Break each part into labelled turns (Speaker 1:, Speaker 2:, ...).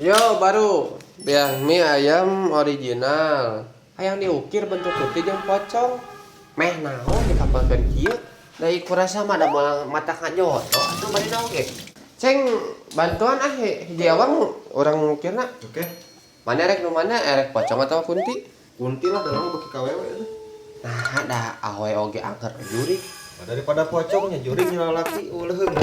Speaker 1: Yo, baru biang mie ayam original. Hayang diukir bentuk putih jeung pocong. Meh naon dikapalkeun kieu? Da iku rasa mah da moal mata kajoto atuh bari naon ge. Ceng bantuan hiji awang urang ngukirna.
Speaker 2: Oke.
Speaker 1: Mana rek nu mana erek pocong atau kunti?
Speaker 2: Kunti lah dalam beki kawewe itu.
Speaker 1: Nah, da awe oge angker juri.
Speaker 2: Nah, daripada pocongnya juri nyala laki uleheung.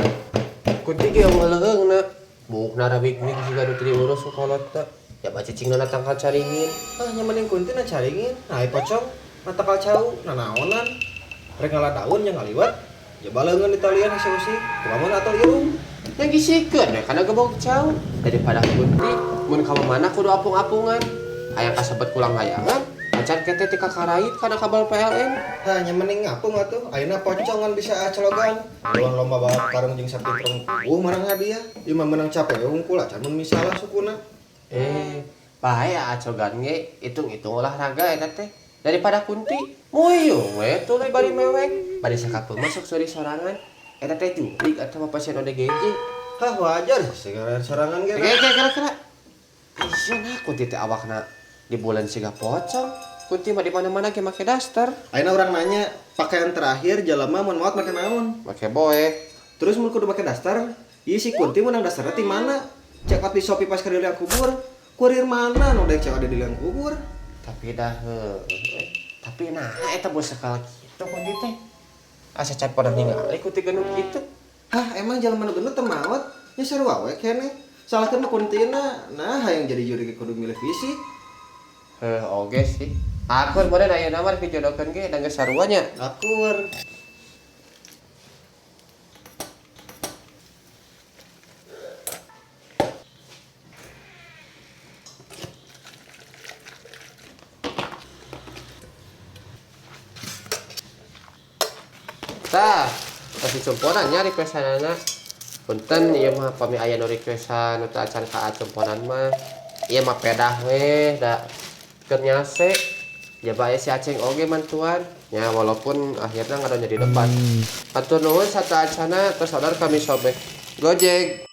Speaker 1: Kunti ge ngeuleungna. Bukna rawig-wig juga teu diurus ku kolotna. Ya baca cingna tangkal caringin.
Speaker 2: Ah, nya mending kunti na caringin. Nah, ai pocong na takal cau, na naonan. Rek ngalah daun nya ngaliwat. Ya baleungeun di talian hese-hese. Kumaha atau irung.
Speaker 1: Yang gisikeun we kana gebog cau daripada kunti mun ka mana kudu apung-apungan. Hayang kasebet kulang layangan, acan kete ti kakarait kana kabel PLN.
Speaker 2: Hah, nya mending ngapung atuh. Ayeuna pocongan bisa acologan. Lawan lomba balap karung jeung sapitrong. Marang hadiah. Ieu mah menang capek hungkul acan mun misalah sukuna.
Speaker 1: Bae acogan ge hitung-hitung olahraga eta teh. Daripada kunti, muyung we tuh bari mewek. Bari sakapeung masuk sori sorangan. Eta teh jurig atawa pasien ODGJ.
Speaker 2: Hah, wajar segala serangan ge.
Speaker 1: Kira-kira. Iya nah kunti teh awakna di bulan siga pocong. Kunti mah di mana-mana ge make daster.
Speaker 2: Ayeuna urang nanya, pakaian terakhir jalema mun maot make naon?
Speaker 1: Make boe.
Speaker 2: Terus mun kudu make daster? Ieu si Kunti menang dasterna ti mana? Cekot di Shopee pas keur di liang kubur. Kurir mana nu daek cekot di liang kubur?
Speaker 1: Tapi dah tapi nah eta bos sekali kitu kunti teh. Asa can pada ningali kunti genut kitu.
Speaker 2: Hah, emang jalema nu gendut teu maot? Nya sarua we keneh. Salahkeun mah kuntina, nah hayang jadi juri kudu milih fisik.
Speaker 1: Oge sih. Akur meureun ayeuna mah dijodohkeun ge da geus sarua nya.
Speaker 2: Akur.
Speaker 1: Tah, kasih cumponan nya requestanana. Punten ieu mah pami aya nu requestan nu teu acan ka cumponan mah. Ieu mah pedah we da keur nyase. Ya bae si Aceng oge mantuan. Ya walaupun akhirnya ngadonya di depan. Atur nuhun satu acana terus order kami sobek Gojek.